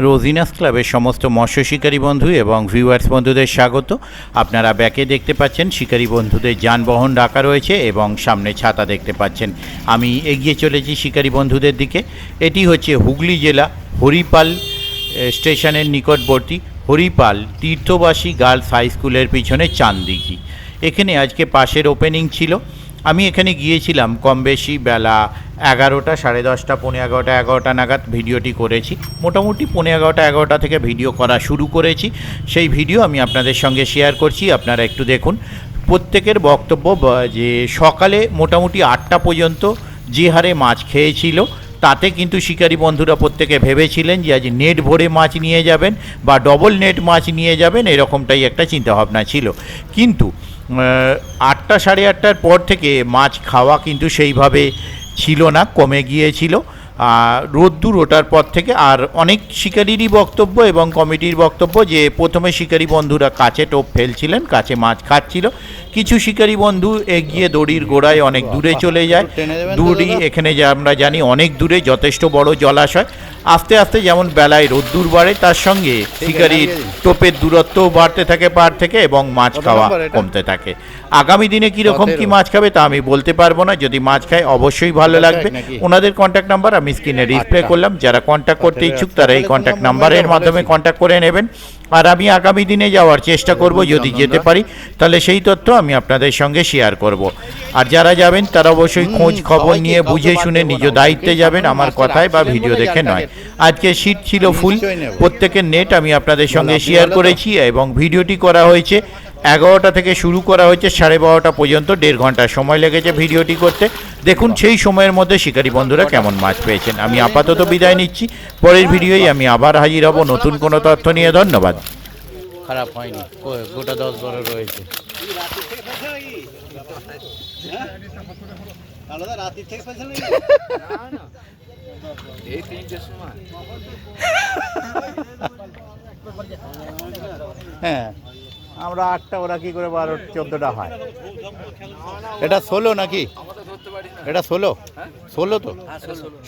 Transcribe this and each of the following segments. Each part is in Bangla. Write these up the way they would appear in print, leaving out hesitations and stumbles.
রোজিনাস ক্লাবের সমস্ত মৎস্য শিকারী বন্ধু এবং ভিউয়ার্স বন্ধুদের স্বাগত। আপনারা ব্যাকে দেখতে পাচ্ছেন শিকারী বন্ধুদের যানবাহন রাখা রয়েছে এবং সামনে ছাতা দেখতে পাচ্ছেন। আমি এগিয়ে চলেছি শিকারী বন্ধুদের দিকে। এটি হচ্ছে হুগলি জেলা হরিপাল স্টেশনের নিকটবর্তী হরিপাল তীর্থবাসী গার্লস হাই স্কুলের পিছনে চাঁদদিঘি। এখানে আজকে পাশের ওপেনিং ছিল। আমি এখানে গিয়েছিলাম কম বেশি বেলা 11টা, 10:30, 11:45, 11টা নাগাদ ভিডিওটি করেছি। মোটামুটি 11:45 থেকে ভিডিও করা শুরু করেছি। সেই ভিডিও আমি আপনাদের সঙ্গে শেয়ার করছি, আপনারা একটু দেখুন। প্রত্যেকের বক্তব্য যে সকালে মোটামুটি 8টা পর্যন্ত যে হারে মাছ খেয়েছিল, তাতে কিন্তু শিকারী বন্ধুরা প্রত্যেকে ভেবেছিলেন যে আজ নেট ভরে মাছ নিয়ে যাবেন বা ডবল নেট মাছ নিয়ে যাবেন, এরকমটাই একটা চিন্তাভাবনা ছিল। কিন্তু 8টা, 8:30টার পর থেকে মাছ খাওয়া কিন্তু সেইভাবে ছিল না, কমে গিয়েছিল রোদ্দুর ওঠার পর থেকে। আর অনেক শিকারীরই বক্তব্য এবং কমিটির বক্তব্য যে প্রথমে শিকারী বন্ধুরা কাছে টোপ ফেলছিলেন, কাছে মাছ খাচ্ছিল। কিছু শিকারী বন্ধু এগিয়ে দড়ির গোড়ায় অনেক দূরে চলে যায়। দড়ি এখানে যে আমরা জানি অনেক দূরে যথেষ্ট বড় জলাশয়। আস্তে আস্তে যেমন বেলায় রোদ্দুর বাড়ে, তার সঙ্গে শিকারির টোপের দূরত্বও বাড়তে থাকে পাড় থেকে এবং মাছ খাওয়া কমতে থাকে। আগামী দিনে কীরকম কী মাছ খাবে তা আমি বলতে পারবো না। যদি মাছ খায় অবশ্যই ভালো লাগবে। ওনাদের কন্ট্যাক্ট নাম্বার আমি স্ক্রিনে ডিসপ্লে করলাম। যারা কন্ট্যাক্ট করতে ইচ্ছুক তারা এই কন্ট্যাক্ট নাম্বারের মাধ্যমে কন্ট্যাক্ট করে নেবেন। আর আমি আগামী দিনে যাওয়ার চেষ্টা করব, যদি যেতে পারি তাহলে সেই তথ্য আমি আপনাদের সঙ্গে শেয়ার করব। আর যারা যাবেন তারা অবশ্যই খোঁজ খবর নিয়ে বুঝে শুনে নিজ দায়িত্বে যাবেন, আমার কথায় বা ভিডিও দেখে নয়। আজকে শীত ছিল ফুল, প্রত্যেকের নেট আমি আপনাদের সঙ্গে শেয়ার করেছি এবং ভিডিওটি করা হয়েছে 11টা থেকে শুরু করা হয়েছে 12:30 পর্যন্ত। 1.5 ঘন্টা সময় লেগেছে ভিডিওটি করতে। দেখুন সেই সময়ের মধ্যে শিকারী বন্ধুরা কেমন মাছ পেয়েছেন। আমি আপাতত বিদায় নিচ্ছি। পরের ভিডিওই আমি আবার হাজির হব নতুন কোনো তথ্য নিয়ে। ধন্যবাদ। খারাপ হয়নি, গোটা 10-12 রয়েছে। হ্যাঁ, আমরা 8টা, ওরা কি করে 12-14টা হয়? এটা 16 নাকি? এটা 16 তো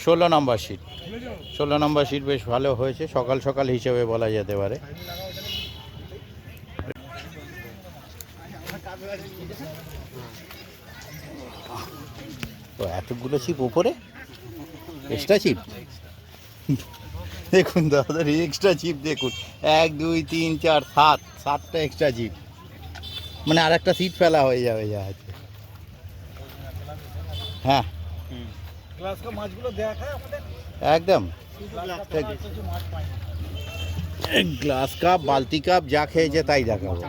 16 নাম্বার সিট। 16 নাম্বার সিট বেশ ভালো হয়েছে, সকাল সকাল হিসেবে বলা যেতে পারে। তো এতগুলো ছিপ উপরে, এক্সট্রা ছিপ দেখুন দাদা, এক্সট্রা চিপ দেখুন, 1, 2, 3, 4, 7টা এক্সট্রা চিপ। মানে আর একটা সিট ফেলা হয়ে যাবে যা আছে। হ্যাঁ, একদম গ্লাস কাপ, বালতি কাপ যা খেয়েছে তাই দেখাবো।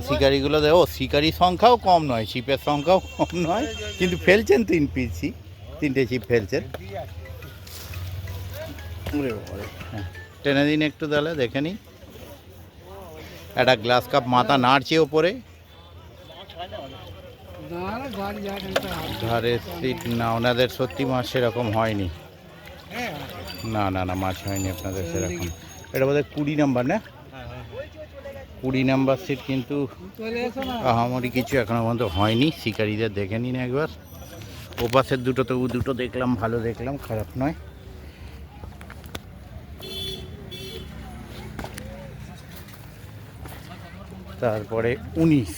শিকারিগুলো দেখো, শিকারির সংখ্যাও কম নয়, ছিপের সংখ্যাও কম নয়, কিন্তু ফেলছেন 3টে ছিপ ফেলছেন। হ্যাঁ, টেনে দিন একটু, তাহলে দেখে নিই। একটা গ্লাস কাপ মাথা নাড়ছে ওপরে, ধারের সিট না। ওনাদের সত্যি মাছ সেরকম হয়নি। না না না, মাছ হয়নি আপনাদের সেরকম। এটা বোধহয় 20 নাম্বার না? 20 নাম্বার সিট, কিন্তু আহামরি কিছু এখনো পর্যন্ত হয়নি। শিকারীদের দেখে নিন একবার। ওপাশের দুটো দেখলাম, ভালো দেখলাম, খারাপ নয়। তারপরে 19,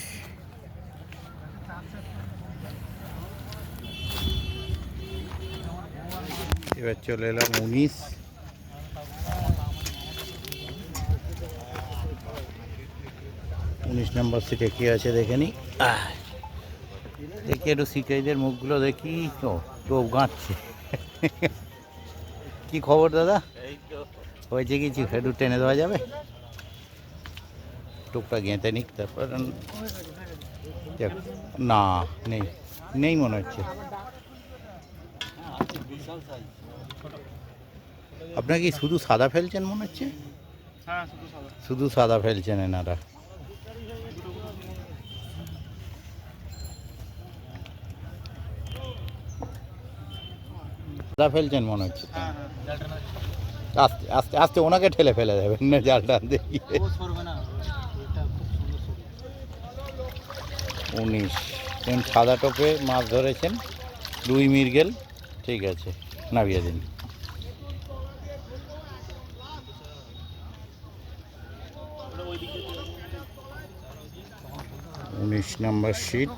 এবার চলে এলাম 19। নাম্বার সিটে কি আছে দেখে নি। দেখি একটু শিকারীদের মুখগুলো দেখি। তো টোপ গাঁটছে। কি খবর দাদা? হয়েছে কিছু? একটু টেনে দেওয়া যাবে? টোপটা গেঁথে নিক, তারপর না, নেই মনে হচ্ছে। আপনার কি শুধু সাদা ফেলছেন মনে হচ্ছে? শুধু সাদা ফেলছেন এনারা। সাদা ফেলছেন মনে হচ্ছে। আস্তে আস্তে আস্তে, ওনাকে ঠেলে ফেলে দেবেন না জালটা দেখিয়ে। 19 সাদা টোপে মাছ ধরেছেন, রুই মৃগেল। ঠিক আছে, নামিয়ে দিন। 19 নম্বর সিট।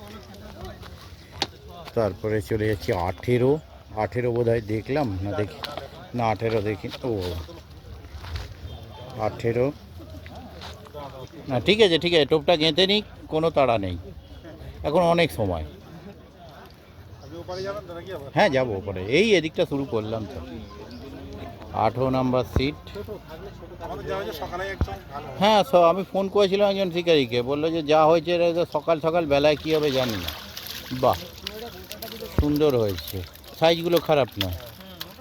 তারপরে চলে যাচ্ছি 18 বোধ হয় দেখলাম না, দেখি না 18 দেখি, ও 18 না, ঠিক আছে ঠিক আছে, টোপটা গেঁথে নিই, কোনো তাড়া নেই, এখন অনেক সময়। হ্যাঁ যাবো ওপরে, এই এদিকটা শুরু করলাম তো। 18 নম্বর সিট। হ্যাঁ আমি ফোন করেছিলাম একজন শিকারীকে, বললো যে যা হয়েছে এটা সকাল সকাল বেলায় কী হবে জানি না। বাহ, সুন্দর হয়েছে, সাইজগুলো খারাপ না,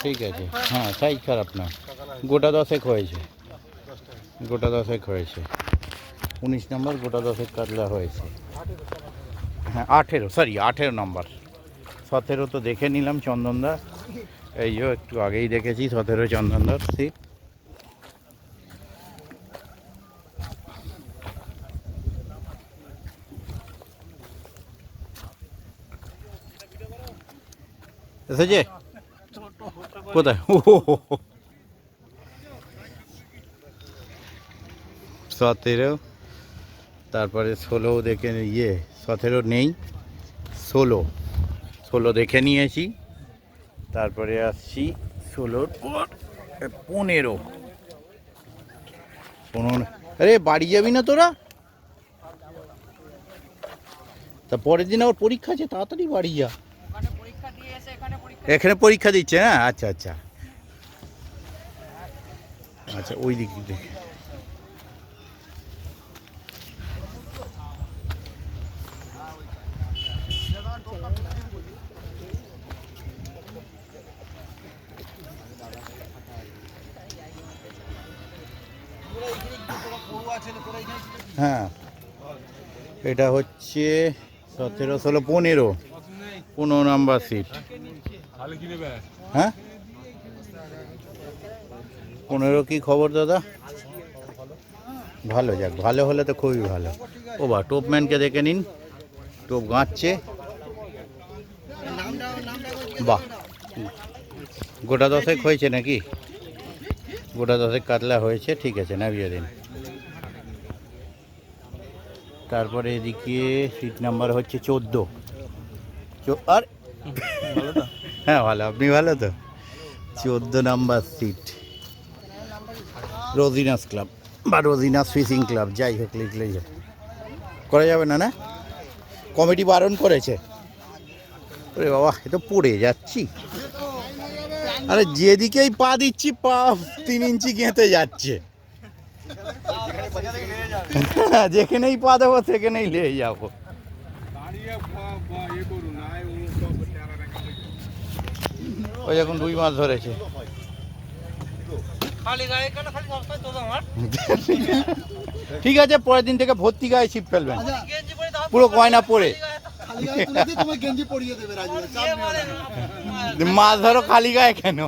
ঠিক আছে, হ্যাঁ সাইজ খারাপ না, গোটা 10 হয়েছে, গোটা 10 হয়েছে। 19 নম্বর গোটা 10 কাতলা হয়েছে। হ্যাঁ 18 নম্বর। 17 তো দেখে নিলাম চন্দনদা, এই যে একটু আগেই দেখেছি 17 চন্দনদার সিট। এসেছে কোথায়? 17, তারপরে 16 দেখে 17 নেই, 16 দেখে নিয়েছি। তারপরে আসছি 16 পর 15। আরে বাড়ি যাবি না তোরা? তা পরের দিন আবার পরীক্ষা আছে, তাড়াতাড়ি বাড়ি যা। এখানে পরীক্ষা দিচ্ছে না? আচ্ছা আচ্ছা আচ্ছা, ওই দিক দেখে। হ্যাঁ এটা হচ্ছে 17, 16, 15 নাম্বার সিট। হ্যাঁ 15 কি খবর দাদা? ভালো, যাক ভালো হলে তো খুবই ভালো। ও বা টোপম্যানকে দেখে নিন, টোপ গাঁচ্ছে, বাহ, গোটা 10 হয়েছে নাকি? গোটা 10 কাতলা হয়েছে, ঠিক আছে নামিয়ে দিন। তারপরে এদিকে সিট নাম্বার হচ্ছে 14। আর হ্যাঁ ভালো, আপনি ভালো তো? 14 নাম্বার সিট, রোজিনাস ক্লাব বা রোজিনাস ফিশিং ক্লাব, যাই হোক লিখলেই করা যাবে না, না কমিটি বারণ করেছে? ওরে বাবা, এ তো পড়ে যাচ্ছি, আরে যেদিকেই পা দিচ্ছি পা 3 ইঞ্চি গেঁথে যাচ্ছে, যেখানেই পা দেবো সেখানেই লেগে যাবো। ওই এখন 2 মাছ ধরেছে। ঠিক আছে, পরের দিন থেকে ভর্তি গায়ে ছিপ ফেলবেন, পুরো গয়না পরে মাছ ধরো খালি গায়ে কেন?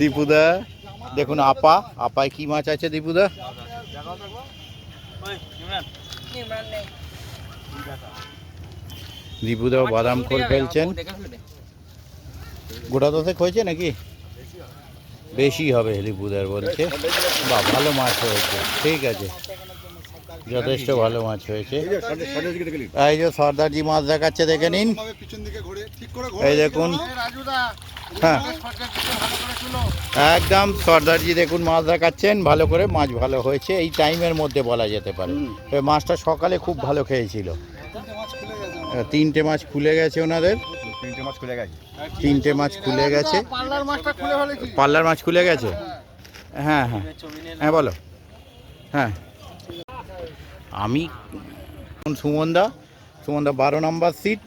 দীপুদা দেখুন, আপায় কি মাছ আছে দীপুদা? দীপুদাও বাদাম খোল ফেলছেন। গোটা 10 হয়েছে নাকি? বেশি হবে দীপুদার বলছে। বা ভালো মাছ হয়েছে, ঠিক আছে, যথেষ্ট ভালো মাছ হয়েছে। এই যে সর্দারজি মাছ দেখাচ্ছে, দেখে নিন, এই দেখুন, হ্যাঁ একদম সর্দারজি দেখুন মাছ দেখাচ্ছেন ভালো করে, মাছ ভালো হয়েছে, এই টাইমের মধ্যে বলা যেতে পারে। মাছটা সকালে খুব ভালো খেয়েছিল। 3টে মাছ খুলে গেছে ওনাদের, 3টে মাছ খুলে গেছে, পাল্লার মাছ খুলে গেছে। হ্যাঁ হ্যাঁ হ্যাঁ বলো। হ্যাঁ আমি সুমনদা 12 নম্বর সিট,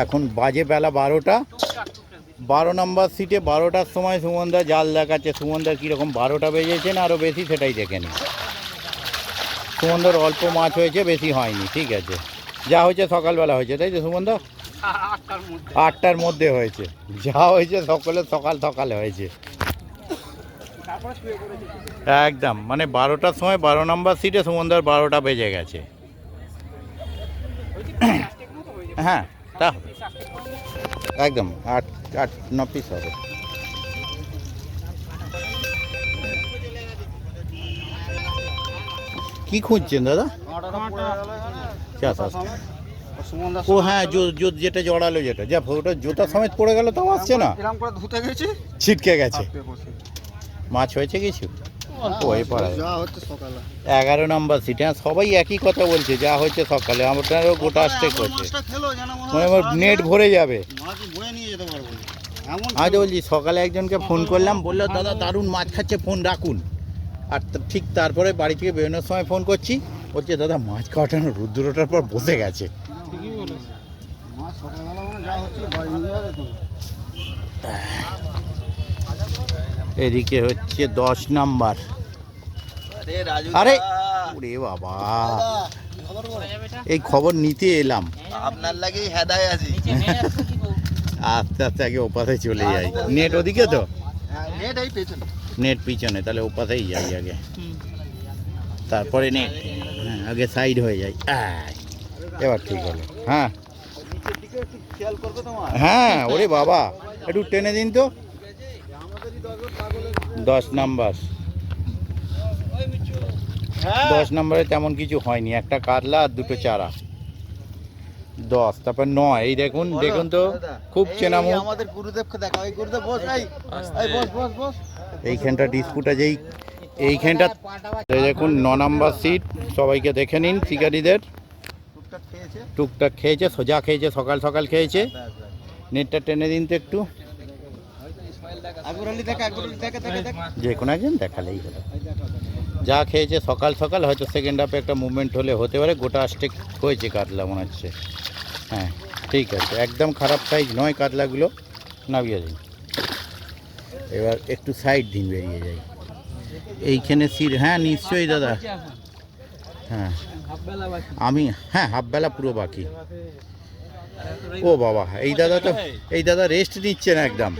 এখন বাজে বেলা 12টা। 12 নম্বর সিটে 12টার সময় সুমনদা জাল দেখাচ্ছে। সুমনদার কীরকম 12টা বেজেছে না আরও বেশি, সেটাই দেখে নিন। সুমনদার অল্প মাছ হয়েছে, বেশি হয়নি, ঠিক আছে, যা হয়েছে সকালবেলা হয়েছে, তাই তো সুমনদা? 8টার মধ্যে হয়েছে, যা হয়েছে সকলে সকাল সকালে হয়েছে একদম, মানে 12টার সময় 12 নম্বর সিটে সুমনদার 12টা বেজে গেছে। হ্যাঁ তা একদম 8-9 পিস হবে। কি খুঁজছেন দাদা? ও হ্যাঁ, যেটা জড়ালো, যেটা যা ওটা জুতা সমেত পড়ে গেল, তাও আসছে না, ছিটকে গেছে। মাছ হয়েছে কিছু? ওই পাড়ায় 11 নম্বর সিট। হ্যাঁ, সবাই একই কথা বলছে, যা হয়েছে সকালে। আমারও গোটা স্টেক হচ্ছে, মানে আমার নেট ভরে যাবে। আমি তো বলছি, সকালে একজনকে ফোন করলাম, বললো দাদা দারুণ মাছ খাচ্ছে, ফোন রাখুন। আর ঠিক তারপরে বাড়ি থেকে বেরোনোর সময় ফোন করছি, বলছে দাদা মাছ কাটানো রুদ্রটার পর বসে গেছে। এদিকে হচ্ছে 10 নাম্বার। আরে ওরে বাবা, এই খবর নিতে এলাম আপনার লাগেই হেদায় আছি। আস্তে আস্তে আগে ওপাশে চলে যাই। নেট ওদিকে তো, নেট এই পেছনে। নেট পিছনে, তাহলে ওপাশেই যাই আগে, তারপরে নেট। হ্যাঁ, আগে সাইড হয়ে যাই। এবার ঠিক হলো। হ্যাঁ হ্যাঁ, ওরে বাবা একটু টেনে দিন তো। 10 নাম্বার। 10 নম্বরে তেমন কিছু হয়নি, একটা কাতলা আর দুটো চারা। 10, তারপর 9। এই দেখুন, দেখুন তো, খুব চেনা মুখ। আমাদের গুরুদেবকে দেখা, ওই গুরুদেব বস, এই বস বস বস। এইখানটা ডিসপুটা যেই, এইখানটা দেখুন 9 নাম্বার সিট। সবাইকে দেখে নিন, শিকারীদের টুকটাক খেয়েছে, সোজা খেয়েছে, সকাল সকাল খেয়েছে। নেটটা টেনে দিন তো একটু, যে কোনো একজন দেখালেই হলো। যা খেয়েছে সকাল সকাল, হয়তো সেকেন্ড হাফে একটা মুভমেন্ট হলে হতে পারে। গোটা স্টেক হয়েছে কাতলা মনে হচ্ছে। হ্যাঁ ঠিক আছে, একদম খারাপ সাইজ নয় কাতলাগুলো। নামিয়ে দিন, এবার একটু সাইড দিন, বেরিয়ে যাই। এইখানে সিট, হ্যাঁ নিশ্চয়ই দাদা। হ্যাঁ আমি, হ্যাঁ হাফবেলা পুরো বাকি। ও বাবা, এই দাদা তো, এই দাদা রেস্ট নিচ্ছেন, একদম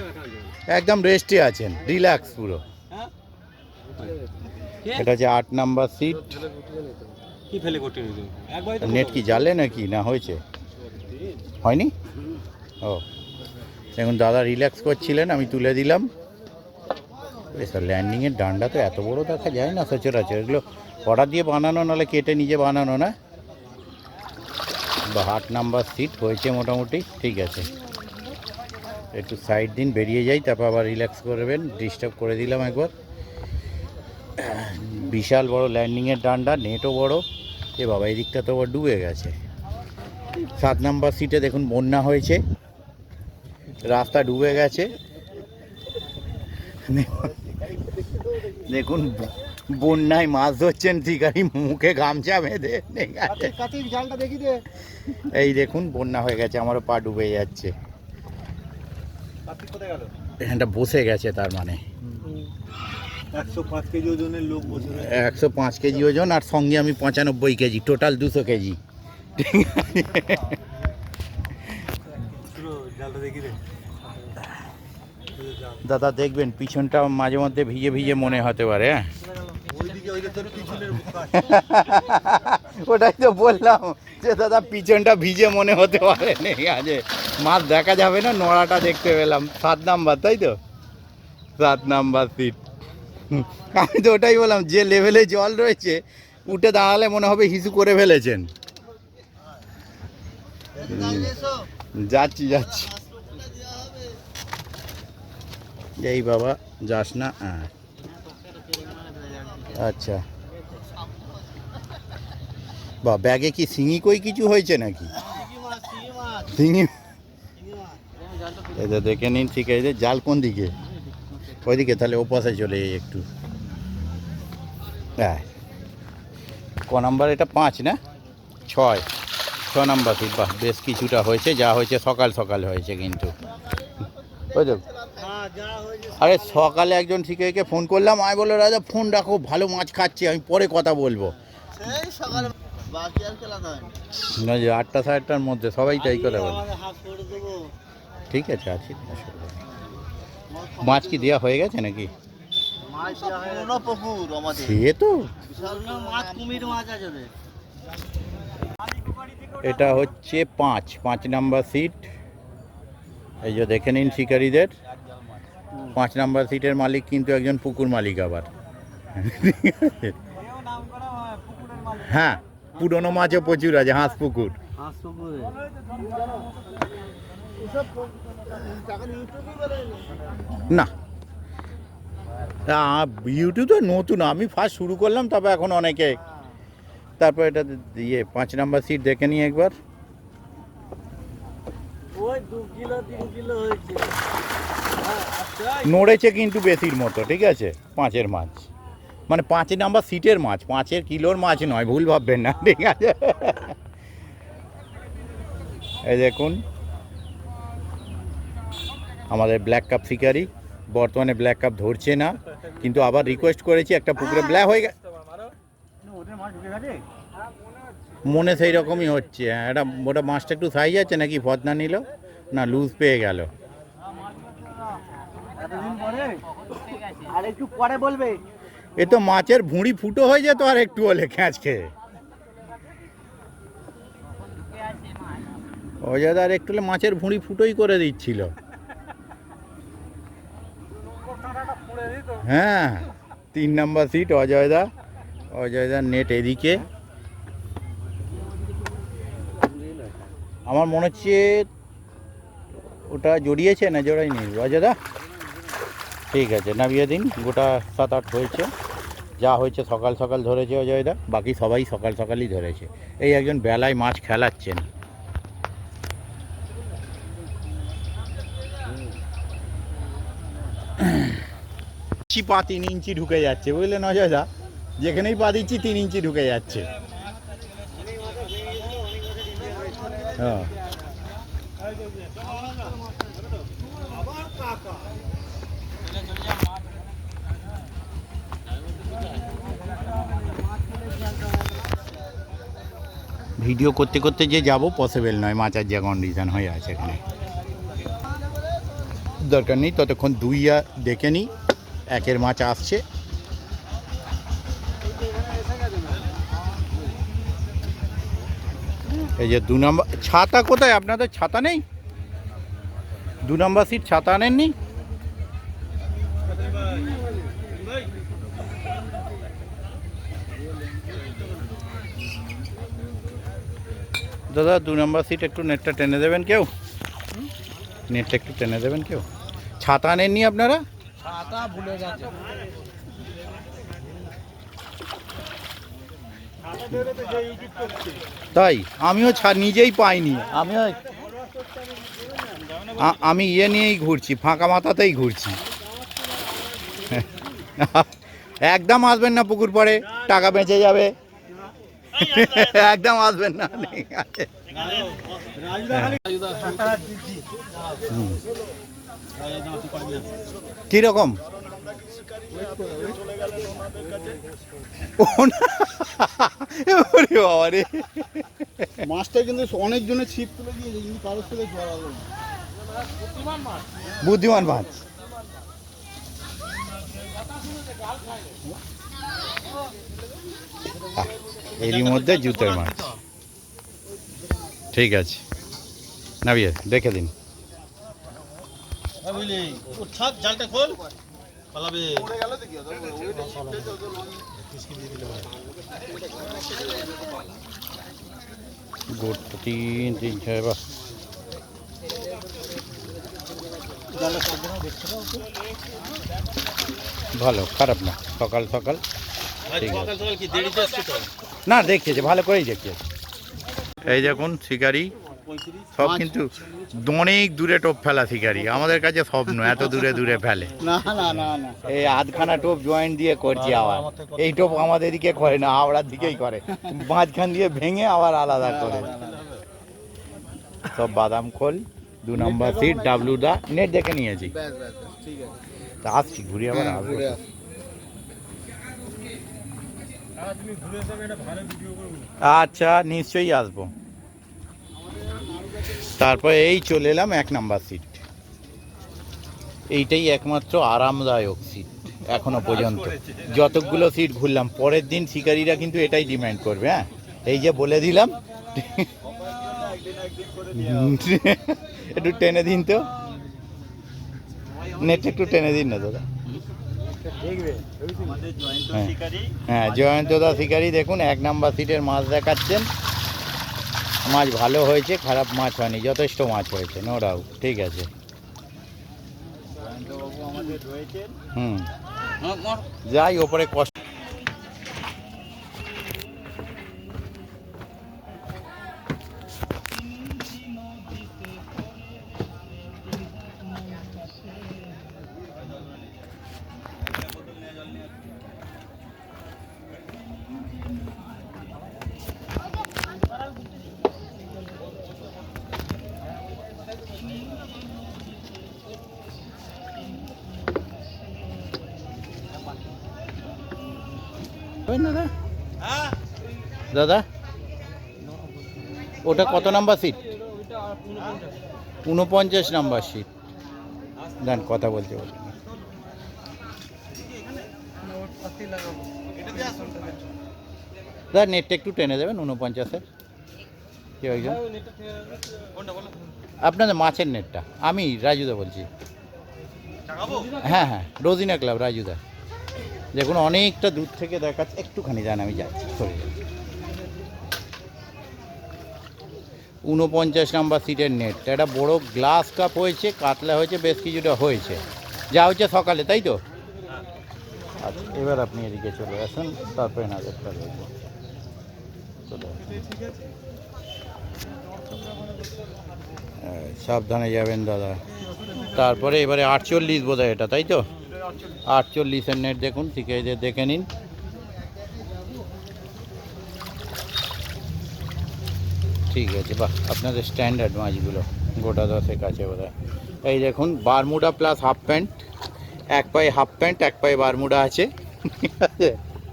একদম রেস্টে আছেন, রিল্যাক্স পুরো। এটা হচ্ছে 8 নাম্বার সিট। নেট কি জালে নাকি, না হয়েছে? হয়নি? ও, এখন দাদা রিল্যাক্স করছিলেন, আমি তুলে দিলাম। ল্যান্ডিংয়ের ডান্ডা তো এত বড় দেখা যায় না সচরাচর। এগুলো অর্ডার দিয়ে বানানো, নাহলে কেটে নিজে বানানো না। বা 8 নাম্বার সিট হয়েছে মোটামুটি, ঠিক আছে। একটু সাইড দিন, বেরিয়ে যাই, তারপর আবার রিল্যাক্স করবেন। ডিস্টার্ব করে দিলাম একবার। বিশাল বড় ল্যান্ডিংয়ের ডান্ডা, নেটও বড়। এ বাবা, এই দিকটা তো আবার ডুবে গেছে। 7 নাম্বার সিটে দেখুন বন্যা হয়েছে, রাস্তা ডুবে গেছে। দেখুন বন্যায় মাছ ধরছেন শিকারি, মুখে গামছা বেঁধে। এই দেখুন বন্যা হয়ে গেছে, আমারও পা ডুবে যাচ্ছে। এখানটা বসে গেছে, তার মানে 105 কেজি ওজনের লোক বসে। 105 কেজি ওজন, আর সঙ্গে আমি 95 কেজি, টোটাল 200 কেজি। ঠিক আছে, দাদা দেখবেন পিছনটা মাঝে মধ্যে ভিজে ভিজে মনে হতে পারে। হ্যাঁ, ওটাই তো বললাম যে দাদা পিছনটা ভিজে মনে হতে পারে। ঠিক আছে, মাছ দেখা যাবে না, নোড়াটা দেখতে পেলাম। 7 নাম্বার, তাই তো? 7 নাম্বার সিট। আমি তো ওটাই বললাম, যে লেভেলে জল রয়েছে, উঠে দাঁড়ালে মনে হবে হিসু করে ফেলেছেন। যাচ্ছি যাচ্ছি, এই বাবা যাস না। আচ্ছা, বা ব্যাগে কি শিঙি কই কিছু হয়েছে নাকি? শিঙি, এটা দেখে নিন। ঠিক আছে, জাল কোন দিকে? ওইদিকে, তাহলে ওপাশে চলে যাই একটু। হ্যাঁ, ক নাম্বার এটা? 5 না 6 নাম্বার সিট। বাহ, বেশ কিছুটা হয়েছে। যা হয়েছে সকাল সকাল হয়েছে কিন্তু। ওই তো, আরে সকালে একজন শিকারিকে ফোন করলাম, আমি বললো রাজা ফোন রাখো, ভালো মাছ খাচ্ছি, আমি পরে কথা বলবো। না, যে 8টা 8:30টার মধ্যে সবাই তাই কথা বলে। ঠিক আছে, আছি। মাছ কি দেওয়া হয়ে গেছে নাকি? সে তো, এটা হচ্ছে 5 নাম্বার সিট। এই যে দেখে নিন শিকারীদের। 5 নাম্বার সিটের মালিক কিন্তু একজন পুকুর মালিক আবার। হ্যাঁ, পুরনো মাছও প্রচুর আছে, হাঁস পুকুর। না, ইউটিউবে নতুন, আমি ফার্স্ট শুরু করলাম, তবে এখন অনেকে। তারপর এটা ইয়ে 5 নাম্বার সিট দেখে নিই একবার। নড়েছে কিন্তু বেশির মতো, ঠিক আছে, 5-এর মাছ, মানে 5 নাম্বার সিটের মাছ, 5 কিলোর মাছ নয়, ভুল ভাববেন না, ঠিক আছে। এই দেখুন আমাদের ব্ল্যাক কাপ শিকারি, বর্তমানে ব্ল্যাক কাপ ধরছে না, কিন্তু আবার রিকোয়েস্ট করেছি, একটা পুকুরে ব্ল্যাক হয়ে গেছে, মনে সেই রকমই হচ্ছে। এটা ওটা মাছটা একটু সাইজ আছে নাকি, ফদনা নিল না, লুজ পেয়ে গেল। আর একটু পরে বলবে। এ তো মাছের ভুঁড়ি ফুটো হয়ে যেত আর একটু হলে খ্যাঁচ খেয়ে। অজয়দা আর একটু হলে মাছের ভুঁড়ি ফুটোই করে দিচ্ছিল। হ্যাঁ, 3 নাম্বার সিট অজয়দার নেট এদিকে। আমার মনে হচ্ছে ওটা জড়িয়েছে না জড়াইনি অজয়দা? ঠিক আছে, নামিয়ে দিন। গোটা 7-8 হয়েছে, যা হয়েছে সকাল সকাল ধরেছে অজয়দা, বাকি সবাই সকাল সকালই ধরেছে। এই একজন বেলায় মাছ খেলাচ্ছেন। পা 3 ইঞ্চি ঢুকে যাচ্ছে, বুঝলেন অজয়দা, যেখানেই পা দিচ্ছি 3 ইঞ্চি ঢুকে যাচ্ছে। হ্যাঁ, ভিডিও করতে করতে যে যাব পসিবল নয়, মাছের যা কন্ডিশন হয়ে আছে এখানে। দরকার নেই, ততক্ষণ 2 দেখে নিই, 1-এর মাছ আসছে। এই যে 2 নাম্বার। ছাতা কোথায় আপনাদের? ছাতা নেই? 2 নাম্বার সিট ছাতা আনেননি? দাদা 2 নাম্বার সিট একটু নেটটা টেনে দেবেন কেউ, নেটটা একটু টেনে দেবেন কেউ। ছাতা আনেননি আপনারা? ছাতা ভুলে গেছে। তাই আমিও নিজেই পাইনি, আমি ইয়ে নিয়েই ঘুরছি, ফাঁকা মাথাতেই ঘুরছি। একদম আসবেন না পুকুর পাড়ে, টাকা বেঁচে যাবে। একদম আসবেন না, ঠিক আছে। কিরকম মাছটা কিন্তু অনেক জনের ছিপ তুলে দিয়েছে, কিন্তু কারোর থেকে জড়ালো না। বুদ্ধিমান মাছ। এরই মধ্যে জুতের মাছ, ঠিক আছে, নামিয়ে দেখে দিন। জালটা খোল, গোট 3 6 বা ভালো, খারাপ না, সকাল সকাল ঠিক আছে। না দেখিয়েছে, ভালো করেই দেখিয়েছে। এই দেখুন শিকারি সব কিন্তু অনেক দূরে টোপ ফেলা শিকারি, আমাদের কাছে স্বপ্ন এত দূরে দূরে ফেলে। না না না না, এই আধখানা টোপ জয়েন্ট দিয়ে করছে, আবার এই টোপ আমাদের দিকে করে না, হাওড়ার দিকেই করে, মাঝখান দিয়ে ভেঙে আবার আলাদা করে। সব বাদাম খোল। 2 নাম্বার সিট ডাবলু দা, নেট দেখে নিয়েছি। ব্যাস ব্যাস ব্যাস, ঠিক আছে। তা আসছি, ঘুরে আবার আসবো। ঘুরে আস। আচ্ছা, নিশ্চয়ই আসবো। তারপর এই চলে এলাম 1 নাম্বার সিট। এইটাই একমাত্র আরামদায়ক সিট এখনো পর্যন্ত, যতগুলো সিট ঘুরলাম। পরের দিন শিকারীরা কিন্তু এটাই ডিমান্ড করবে। হ্যাঁ, এই যে বলে দিলাম। একটু টেনে দিন তো, নেটটা একটু টেনে দিন না দাদা। হ্যাঁ জয়ন্তদা শিকারি দেখুন 1 নাম্বার সিটের মাছ দেখাচ্ছেন। মাছ ভালো হয়েছে, খারাপ মাছ হয়নি, যথেষ্ট মাছ হয়েছে, নো ডাউট। ঠিক আছে, হুম যাই ওপরে কষ্ট। দাদা দাদা ওটা কত number seat? 49 number seat. Then কথা বলতে বলতে দাদা নেটটা একটু টেনে দেবেন 49-এর। কি একজন আপনাদের মাছের নেটটা, আমি রাজুদা বলছি। হ্যাঁ হ্যাঁ রোজিনা ক্লাব রাজুদা। দেখুন অনেকটা দূর থেকে দেখাচ্ছে, একটুখানি যান আমি যাচ্ছি, সরে যাচ্ছি। 49 নাম্বার সিটের নেট, একটা বড় গ্লাস কাপ হয়েছে, কাতলা হয়েছে, বেশ কিছুটা হয়েছে, যা হচ্ছে সকালে, তাই তো? আচ্ছা এবার আপনি এদিকে চলে আসুন, তারপরে নাজরটা দেখবো। চলে সাবধানে যাবেন দাদা। তারপরে এবারে 48 বোধ হয় এটা, তাই তো? 48-এর নেট দেখুন, শিকারীদের দেখে নিন। ঠিক আছে, বাহ আপনাদের স্ট্যান্ডার্ড মাছগুলো গোটা 10-এর কাছে বোধ হয়। এই দেখুন বারমুডা প্লাস হাফ প্যান্ট, 1 পায়ে হাফ প্যান্ট 1 পায়ে বারমুডা আছে।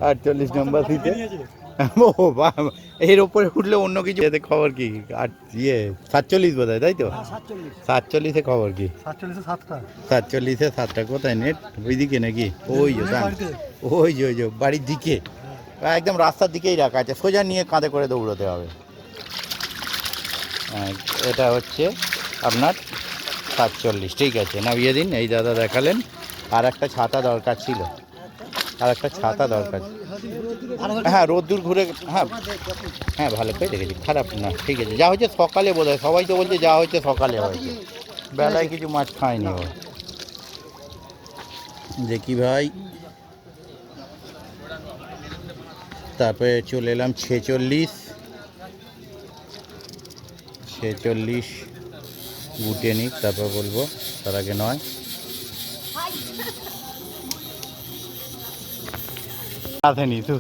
48 নম্বর সিটে। ও বাহ, এর ওপরে উঠলে অন্য কিছু এতে খবর কি? আর 47 বোধ হয়, তাই তো? 47-এ খবর কি? 47-এ 7টা। কোথায় নেট? ওইদিকে নাকি? ওই যে ওই যে ওই যে বাড়ির দিকে, একদম রাস্তার দিকেই রাখা আছে, সোজা নিয়ে কাঁধে করে দৌড়োতে হবে। এটা হচ্ছে আপনার 47। ঠিক আছে, নামিয়ে দিন। এই দাদা দেখালেন। আর একটা ছাতা দরকার ছিল, আর একটা ছাতা দরকার। হ্যাঁ রোদ্দুর ঘুরে, হ্যাঁ হ্যাঁ ভালো করে দেখেছি, খারাপ না। ঠিক আছে, যা হচ্ছে সকালে বোধ হয়, সবাই তো বলছে যা হচ্ছে সকালে হয়েছে, বেলায় কিছু মাছ খায়নি ও। দেখি ভাই, তারপরে চলে এলাম 46 গুটিয়ে নিক, তারপর বলবো, তার আগে নয়। আসেনি তো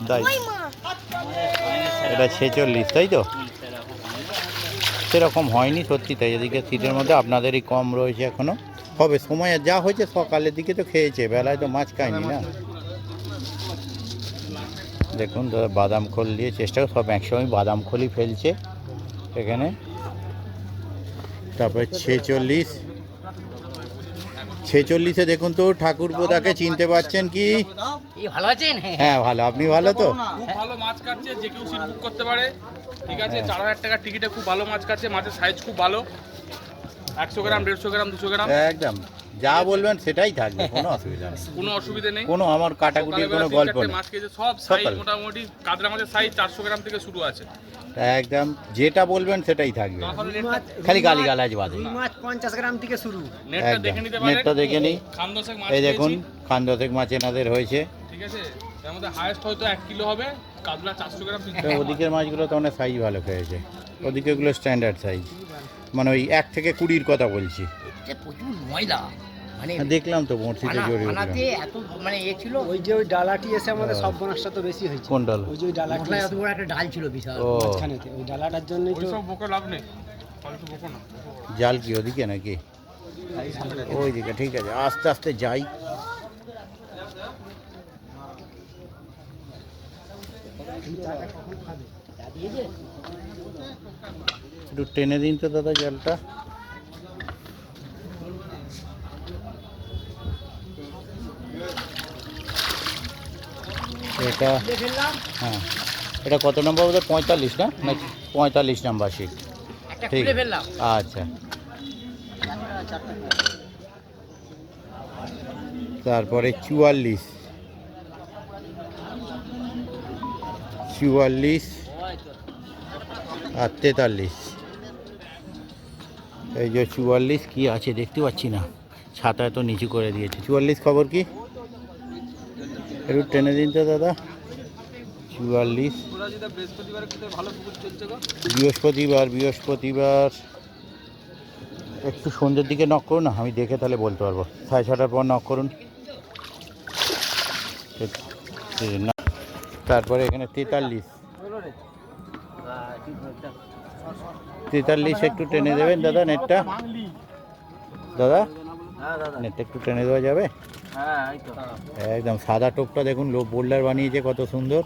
তাই, এটা 46, তাই তো? সেরকম হয়নি সত্যি, তাই এদিকে সিটের মধ্যে আপনাদেরই কম রয়েছে এখনো। হবে সময়, যা হয়েছে সকালের দিকে তো খেয়েছে, বেলায় তো মাছ খায়নি না। দেখুন দাদা বাদাম খোল দিয়ে চেষ্টা করে, সব একসঙ্গে বাদাম খোলই ফেলছে এখানে। তারপরে 46-এ দেখুন তো ঠাকুরপোদাকে চিনতে পারছেন কি? ভালো আছেন? হ্যাঁ ভালো, আপনি ভালো তো? খুব ভালো মাছ কাটছে, যে কেউ সিট বুক করতে পারে। ঠিক আছে, 4000 টাকার টিকিটে খুব ভালো মাছ কাটছে, মাছের সাইজ খুব ভালো, 100 গ্রাম 150 গ্রাম 200 গ্রাম একদম যা বলবেন সেটাই থাকবে, কোনো অসুবিধা নেই, কোনো অসুবিধা নেই। কোনো আমার কাটাকুটির কোনো গল্প নেই। মাছ খেয়েছে সব সাইজ সকালে। মোটামুটি কাতলা মাছের সাইজ 400 গ্রাম থেকে শুরু আছে। একদম যেটা বলবেন সেটাই থাকবে, খালি গালিগালাজ বাদে। মাছ 50 গ্রাম থেকে শুরু। নেটটা একদম দেখে নিতে পারেন, নেটটা দেখে নিই। খানদশেক মাছ এই দেখুন পেয়েছি। খানদশেক মাছ এনাদের হয়েছে। ঠিক আছে, তার মধ্যে হাইয়েস্ট হয়তো 1 কিলো হবে, কাতলা 400 গ্রাম। তো ওদিকের মাছগুলো তো অনেক সাইজ ভালো খেয়েছে, ওদিকে ওগুলো স্ট্যান্ডার্ড সাইজ, মানে ওই 1 থেকে 20-র কথা বলছি। এটা প্রচুর ময়লা, মানে দেখলাম তো বড়শিতে জড়িয়ে উঠলাম। বানাতে এত মানে এ ছিল। ওই যে ওই ডালাটি এসে আমাদের সব বনাসটা তো বেশি হয়েছে। কোন ডাল? ওই যে ওই ডালাটি মশলা এত বড় একটা ডাল ছিল বিশাল ও মাঝখানেতে, ওই ডালাটার জন্যই তো ওইসব বকে লাভ নেই, ফালতু বকো না। জাল কি ওদিকে নাকি? ওই দিকে, ঠিক আছে আস্তে আস্তে যাই। একটু টেনে দিন তো দাদা জলটা। এটা হ্যাঁ, এটা কত নম্বর বোধ হয়? 45 না? 45 নাম্বার সিট। একটা ঠিক খুলে ফেললাম। আচ্ছা তারপরে 44, 44 আর 43। এই যে 44 কি আছে দেখতে পাচ্ছি না, ছাতা তো নিচু করে দিয়েছে। 44 খবর কি, একটু টেনে দিন তো দাদা। 44 বৃহস্পতিবার একটু সন্ধ্যের দিকে নক করুন না, আমি দেখে তাহলে বলতে পারবো। 6:30টার পর নক করুন না। তারপরে এখানে 43 একটু টেনে দেবেন দাদা নেটটা। দাদা নেটটা একটু টেনে দেওয়া যাবে? একদম সাদা টোপটা দেখুন, লো বোল্ডার বানিয়েছে কত সুন্দর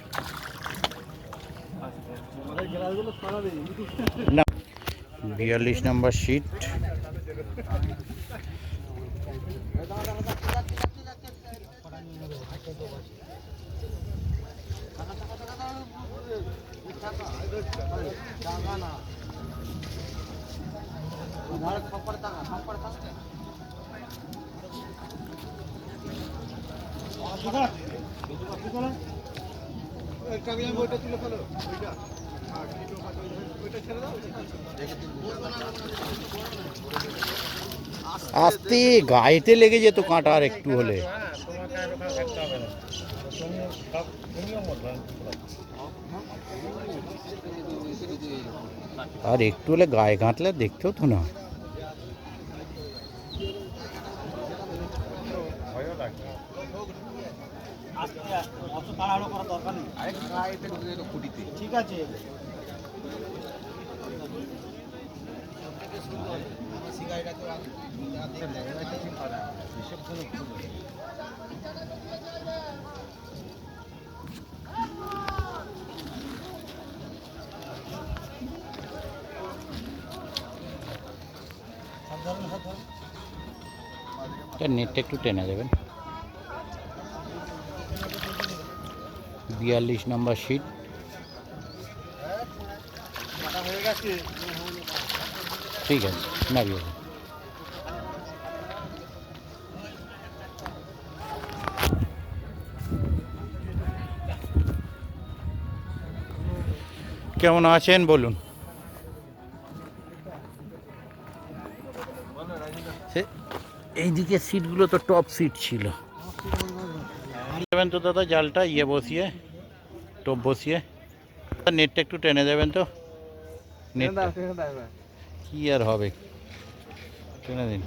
না। 42 নম্বর সিট। আস্তে গায়েতে লেগে যেত কাঁটা আর একটু হলে। আর একটু হলে গায়ে গাঁটলে দেখতেও তো না। ঠিক আছে। নেটটা একটু টেনে দেবেন। 42 নম্বর সিট। ঠিক আছে নামিয়ে দিন। কেমন আছেন বলুন? এইদিকে সিটগুলো তো টপ সিট ছিল। দেবেন তো দাদা জালটা ইয়ে বসিয়ে, টপ বসিয়ে। নেটটা একটু টেনে দেবেন তো, নেটটা কি আর হবে, টেনে দিন।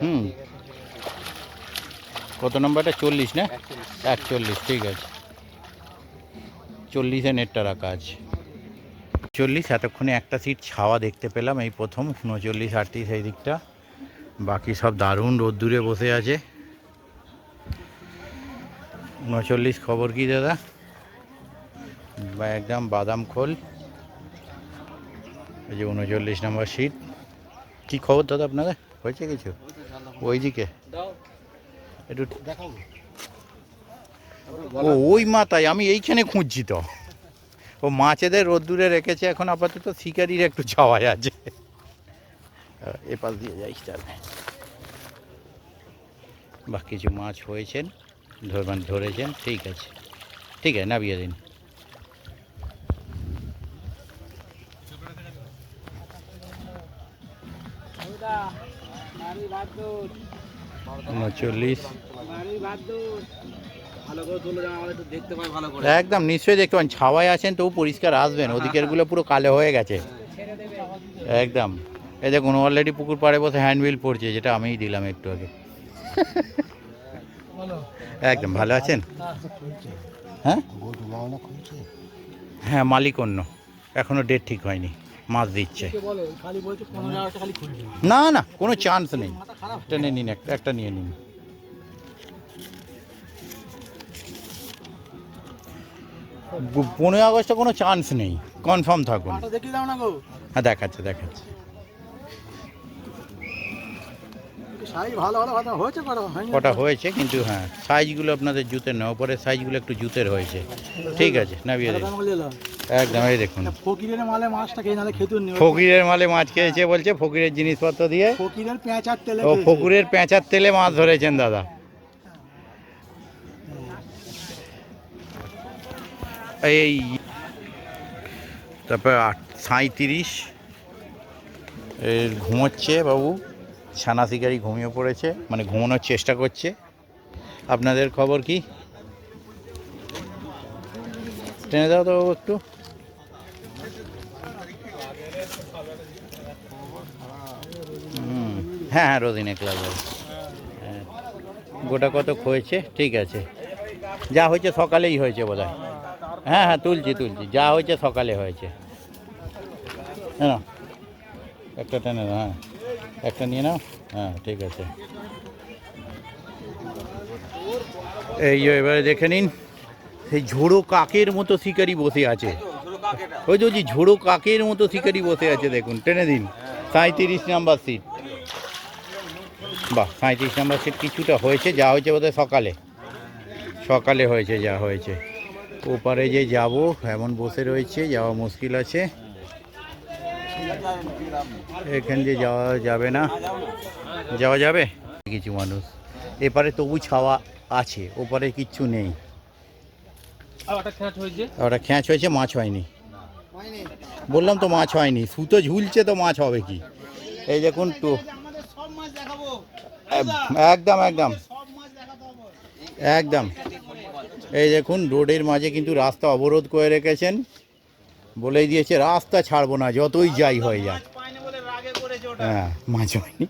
হুম, কত নম্বরটা? 40 না? 41, ঠিক আছে। 40-এ নেটটা রাখা আছে। 40 এতক্ষণে একটা সিট ছাওয়া দেখতে পেলাম, এই প্রথম। 39, 38 এই দিকটা, বাকি সব দারুণ রোদ্দুরে বসে আছে। 39 খবর কি দাদা? একদম বাদাম খোল। এই যে 39 নম্বর সিট। কি খবর দাদা আপনাদের, হয়েছে কিছু? ওইদিকে একটু ও ওই মাথায়, আমি এইখানে খুঁজছি তো। ও মাছেদের রোদ্দুরে রেখেছে এখন আপাতত, শিকারির একটু ছাওয়ায় আছে। এ পাশ দিয়ে যাই তাহলে। বা কিছু মাছ হয়েছেন, ধরেছেন, ঠিক আছে, ঠিক আছে, নামিয়ে দিন। একদম নিশ্চয়ই দেখতে পান, ছাওয়ায় আছেন তবু পরিষ্কার আসবেন। ওদিকের গুলো পুরো কালো হয়ে গেছে একদম। এই দেখুন অলরেডি পুকুর পাড়ে বসে হ্যান্ডবিল পড়ছে, যেটা আমিই দিলাম একটু আগে। একদম ভালো আছেন? হ্যাঁ হ্যাঁ, মালিক অন্য, এখনো ডেট ঠিক হয়নি, মাছ দিচ্ছে। না না, কোনো চান্স নেই। টেনে নিন, একটা নিয়ে নিন। 15 আগস্টে কোনো চান্স নেই, কনফার্ম থাকুন। হ্যাঁ দেখাচ্ছে। কটা হয়েছে কিন্তু, হ্যাঁ সাইজগুলো আপনাদের জুতের না, ওপরের সাইজগুলো একটু জুতের হয়েছে। ঠিক আছে, নামিয়ে দিন। একদম এই দেখুন ফকিরের মালে মাছটা খেয়ে নালে খেতুন নেই ফকিরের মালে মাছ খেয়েছে বলছে, ফকিরের জিনিসপত্র দিয়ে। ফকিরের পেঁচার তেলে ও ফকিরের পেঁচার তেলে মাছ ধরেছেন দাদা। এই তারপর 37 এর ঘুমোচ্ছে বাবু, ছানা শিকারি ঘুমিয়ে পড়েছে, মানে ঘুমানোর চেষ্টা করছে। আপনাদের খবর কি? টেনে দাও তো বাবু একটু। হ্যাঁ হ্যাঁ, রোদিনে ক্লাব, হ্যাঁ। গোটা কত হয়েছে? ঠিক আছে, যা হয়েছে সকালেই হয়েছে বোধহয়। হ্যাঁ হ্যাঁ, তুলছি, যা হয়েছে সকালে হয়েছে। হ্যাঁ, একটা টেনে নাও, হ্যাঁ একটা নিয়ে নাও, হ্যাঁ ঠিক আছে। এই যে এবারে দেখে নিন, সেই ঝোড়ো কাকের মতো শিকারি বসে আছে। ওই যে ঝোড়ো কাকের মতো শিকারি বসে আছে, দেখুন, টেনে দিন। 37 নাম্বার সিট। বাহ, 37 নাম্বার সিট কিছুটা হয়েছে, যা হয়েছে বোধহয় সকালে হয়েছে, যা হয়েছে। ওপারে যে যাব এমন বসে রয়েছে, যাওয়া মুশকিল আছে। এখান দিয়ে যাওয়া যাবে না, যাওয়া যাবে কিছু মানুষ। এপারে তবু ছাওয়া আছে, ওপারে কিচ্ছু নেই। ওটা খ্যাঁচ হয়েছে, মাছ হয়নি। বললাম তো মাছ হয়নি, সুতো ঝুলছে তো মাছ হবে কি? এই দেখুন তো, একদম একদম একদম। এই দেখুন, রোডের মাঝে কিন্তু রাস্তা অবরোধ করে রেখেছেন, বলেই দিয়েছে রাস্তা ছাড়বো না যতই যাই হয়ে যাক। হ্যাঁ, মাছ হয়নি।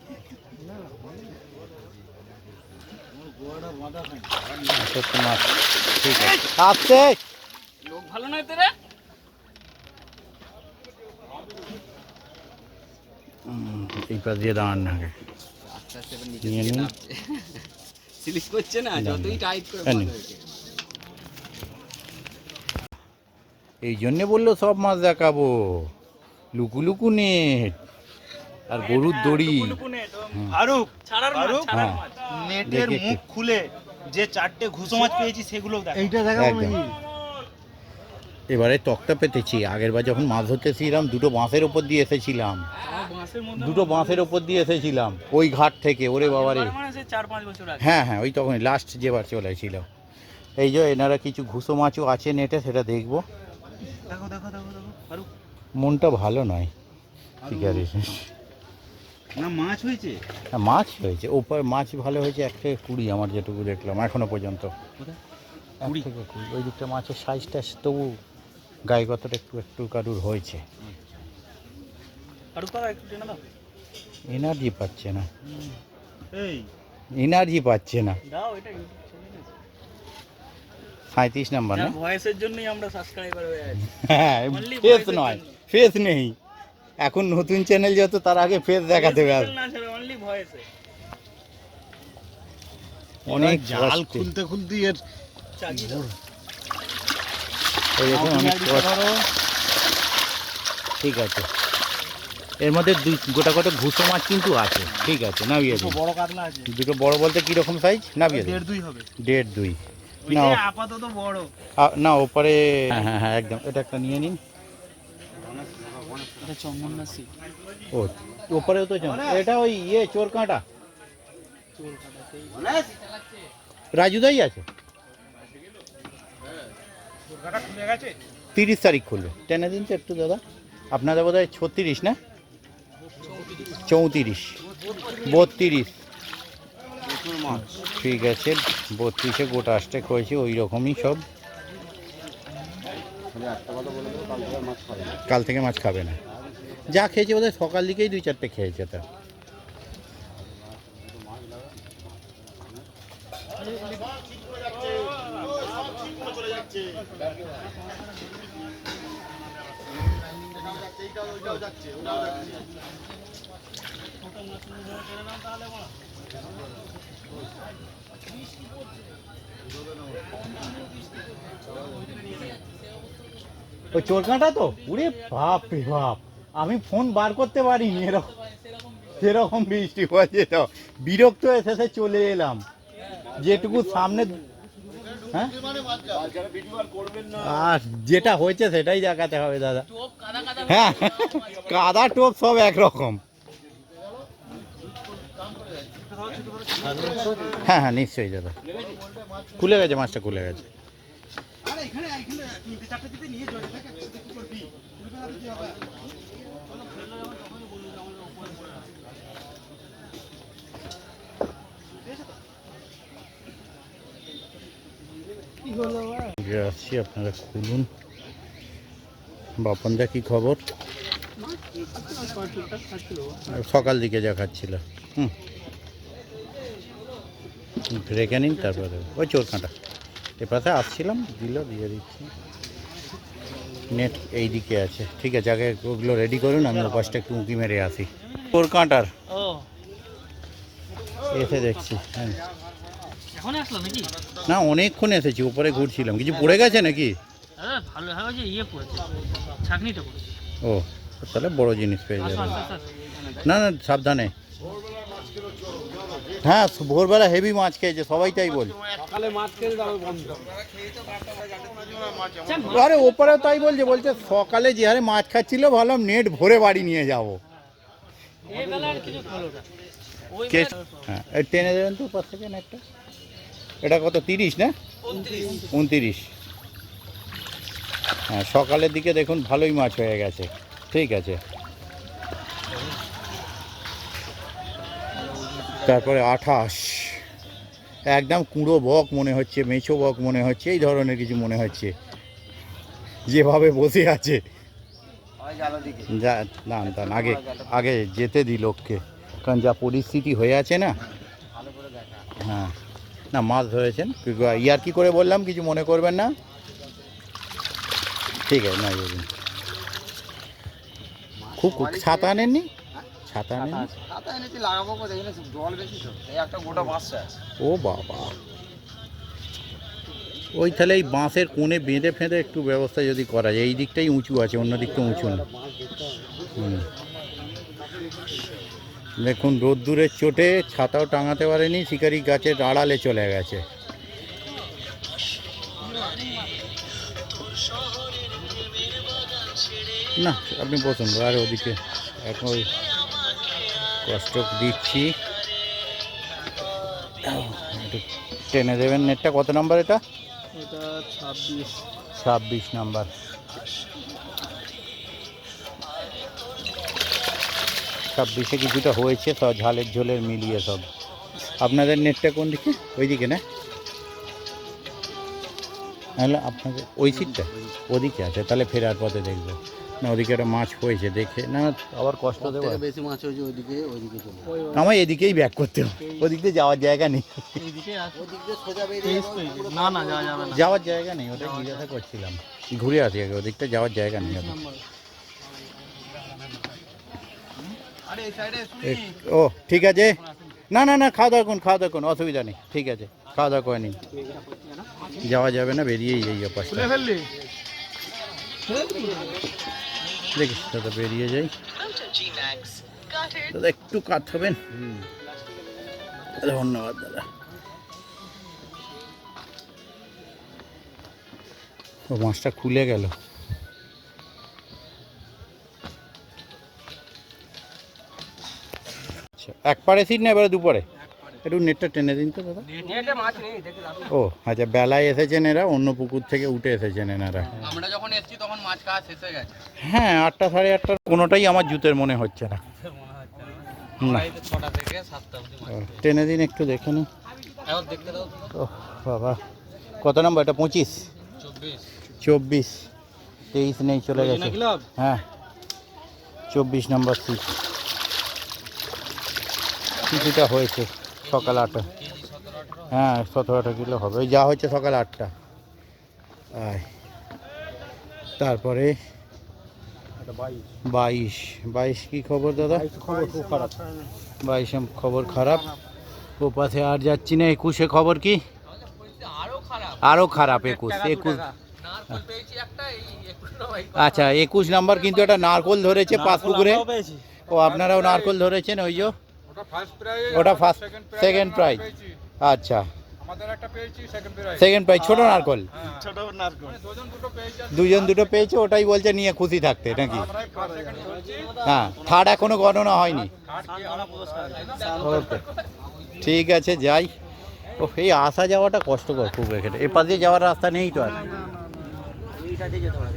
মাছ ঠিক আছে, আসছে লোক ভালো নয় তোরা। এই পাশ দিয়ে দাঁড়ান না, নিয়ে নিন। স্লিপ করছে না, যতই টাইট করে হ্যাঁ, এই জন্যে বললো সব মাছ দেখাবো। লুকু নেট আর গরুর দড়ি। ফারুক, হ্যাঁ, নেটের দেখি মুখ খুলে যে 4টে ঘুষো মাছ পেয়েছি সেগুলো এইটা দেখাবো একদম। নাকি? এবারে তক্তা পেতেছি, আগের বার যখন মাছ ধরতে এসেছিলাম দুটো বাঁশের ওপর দিয়ে এসেছিলাম, ওই ঘাট থেকে। ওরে বাবারে, 4-5 বছর আগে। হ্যাঁ হ্যাঁ, ওই তখনই লাস্ট যেবার চলেছিল। এই যে এনারা কিছু ঘুষো মাছও আছে নেটে, সেটা দেখবো। দেখো ফারুক, মনটা ভালো নয়, ঠিক আছে। না মাছ হয়েছে। হ্যাঁ, মাছ হয়েছে, ওপর মাছ ভালো হয়েছে। 1 থেকে 20 আমার যেটুকু দেখলাম এখনো পর্যন্ত। 1 থেকে 20 ওই দিকটা মাছের সাইজটা তবু গায়ে কতটা একটু কারুর হয়েছে। এনার্জি পাচ্ছে না, এনার্জি পাচ্ছে না। 37 নাম্বার না, ভয়েসের জন্যই আমরা সাবস্ক্রাইবার হয়ে আছি। হ্যাঁ, ফেস নয়, ফেস নেই এখন। নতুন চ্যানেল যত, তার আগে ফেস দেখাতে হবে। অনলি ভয়েসে। অনেক জাল কষ্টে। খুলতে এর এই দেখুন, অনেক কষ্ট। ঠিক আছে, এর মধ্যে গোটা ঘুষো মাছ কিন্তু আছে। ঠিক আছে, নামিয়ে দিন। বড় কাতলা আছে। দুটো বড় বলতে কিরকম সাইজ? নামিয়ে দিন। 1.5-2 হবে। 1.5-2 না, ওইটা আপাতত বড়। না ওপরে। হ্যাঁ হ্যাঁ হ্যাঁ, একদম। এটা একটা নিয়ে নিন। এটা চন্দনাসি। ও, ওপরেও তো এটা ওই চোর কাঁটা। রাজুদাই আছে। 30 তারিখ খুলবে, টেনে দিন তো একটু দাদা। আপনাদের বোধ হয় 36 না, 34, 32। ঠিক আছে, 32-এ গোটা আসতে হয়েছে, ওই রকমই সব। কাল থেকে মাছ খাবে না, যা খেয়েছে বোধ হয় সকাল দিকেই 2-4টে খেয়েছে। তা ওই চোর কাঁটা তো, উরে বাপ রে বাপ, আমি ফোন বার করতে পারিনি। সেরকম বৃষ্টি হয়েছে, তো বিরক্ত হয়ে শেষে চলে এলাম। যেটুকু সামনে হ্যাঁ আর যেটা হয়েছে সেটাই দেখাতে হবে দাদা। হ্যাঁ কাদা টোপ সব একরকম। হ্যাঁ হ্যাঁ নিশ্চয়ই দাদা, খুলে গেছে মাছটা, খুলে গেছে। আসছি, আপনারা খুলুন। বাপনদা কি খবর? সকাল দিকে যা খাচ্ছিল, রেখে নিন, তারপরে ওই চোর কাঁটা এ পাশে আসছিলাম, দিয়ে দিচ্ছি। নেট এই দিকে আছে, ঠিক আছে, আগে ওগুলো রেডি করুন, আমি ওপাশটা একটু উঁকি মেরে আসি। চোর কাঁটার এসে দেখছি। হ্যাঁ এখন আসলো নাকি? না অনেকক্ষণ এসেছি, উপরে ঘুরছিলাম। কিছু পড়ে গেছে নাকি? ভালো হয় যে ইয়ে পড়েছে, ছাকনিটা পড়েছে। ও তাহলে বড় জিনিস পেয়ে যাবে। আচ্ছা, আচ্ছা, না না সাবধানে। হ্যাঁ ভোরবেলা হেভি মাছ খেয়েছে, সবাই তাই বল। আরে ওপরেও তাই বলছে সকালে যে হারে মাছ খাচ্ছিল ভাবলাম নেট ভরে বাড়ি নিয়ে যাব। এই বেলা আর কিছু হলো না। ওই হ্যাঁ টেনে দেবেন তো উপর থেকে নেটটা। এটা কত 30 না 29? হ্যাঁ সকালের দিকে দেখুন ভালোই মাছ হয়ে গেছে, ঠিক আছে। তারপরে 28, একদম কুঁড়ো বক মনে হচ্ছে, মেছো বক মনে হচ্ছে, এই ধরনের কিছু মনে হচ্ছে যেভাবে বসে আছে। যা না আগে আগে যেতে দিই লোককে, কারণ যা পরিস্থিতি হয়ে আছে না। হ্যাঁ না মাছ ধরেছেন, ইয়ার কি করে বললাম, কিছু মনে করবেন না, ঠিক আছে। না খুব ছাতা আনেননি? ছাতা আনেননি? ও বাবা, ওই তাহলে এই বাঁশের কোণে বেঁধে ফেঁধে একটু ব্যবস্থা যদি করা যায়। এই দিকটাই উঁচু আছে, অন্য দিকটা উঁচু না। দেখুন রোদ্দুরের চোটে ছাতাও টাঙাতে পারেনি, শিকারি গাছের আড়ালে চলে গেছে। না আপনি বসুন, আর ওদিকে এখন ওই কষ্ট দিচ্ছি, একটু টেনে দেবেন নেটটা। কত নাম্বার এটা? 26 নাম্বার। 26-এ কিছুটা হয়েছে, সব ঝালের ঝোলের মিলিয়ে সব। আপনাদের নেটটা কোন দিকে? ওই দিকে না? তাহলে আপনাদের ওই সিটটা ওদিকে আছে, তাহলে ফেরার পথে দেখবো না, ওদিকে একটা মাছ হয়েছে দেখে না আবার কষ্ট দেবো। বেশি মাছ হয়েছে ওইদিকে চলে আমার এদিকেই ব্যাক করতে হবে, ওদিক দিয়ে যাওয়ার জায়গা নেই। না না যাওয়া যাবে না। যাওয়ার জায়গা নেই, ওটা জিজ্ঞাসা করছিলাম, ঘুরে আসি আগে, ওদিকটা যাওয়ার জায়গা নেই। ও ঠিক আছে, না না না খাওয়া দাওয়া করুন, অসুবিধা নেই, ঠিক আছে, খাওয়া দাওয়া করে নিন। যাওয়া যাবে না, বেরিয়েই যাই পাশটা। দেখি দাদা বেরিয়ে যাই, দাদা একটু কাট হবেন। ধন্যবাদ দাদা। ও মাছটা খুলে গেল। আচ্ছা একবারে সিট না এবারে দুপারে? একটু নেটটা টেনে দিন তো দাদা। ও আচ্ছা, বেলায় এসেছেন এরা, অন্য পুকুর থেকে উঠে এসেছেন এনারা। আমরা যখন এসেছি তখন মাছ খাওয়া শেষ হয়ে গেছে। হ্যাঁ 8টা 8:30, কোনোটাই আমার জুতের মনে হচ্ছে না। না 6টা থেকে 7টা অবধি মাছ। টেনে দিন একটু দেখে নিন। এখন দেখতে দাও তো। ও বাবা, কত নাম্বার এটা? 25, 24, 23 নেই, চলে গেছে। হ্যাঁ 24 নাম্বার সিট। কিছুটা হয়েছে সকাল 8টা, হ্যাঁ 17-18 কিলো হবে, ওই যা হচ্ছে সকাল 8টা। তারপরে 22 কি খবর দাদা? খবর খুব খারাপ। 22 খবর খারাপ। ও পাশে আর যাচ্ছি না। 21-এ খবর কি? আরও খারাপ। 21 আচ্ছা 21 নাম্বার, কিন্তু একটা নারকোল ধরেছে পাঁচ পুকুরে। ও আপনারাও নারকোল ধরেছেন? ওই যে ওটা ফার্স্ট সেকেন্ড প্রাইজ। আচ্ছা আমাদের একটা পেয়েছি সেকেন্ড প্রাইজ সেকেন্ড প্রাইজ ছোট নারকল, ছোট নারকল। দুজন দুটো পেয়েছি দুজন দুটো পেয়েছে, ওটাই বলছে নিয়ে খুশি থাকতে নাকি? আমরাই ফার্স্ট সেকেন্ড চলছি হ্যাঁ, থার্ড এখনো গণনা হয়নি। থার্ড কি ওকে, ঠিক আছে যাই। ও এই আসা যাওয়াটা কষ্টকর খুব, এখানে এ পাশে যাওয়ার রাস্তা নেই তো আর।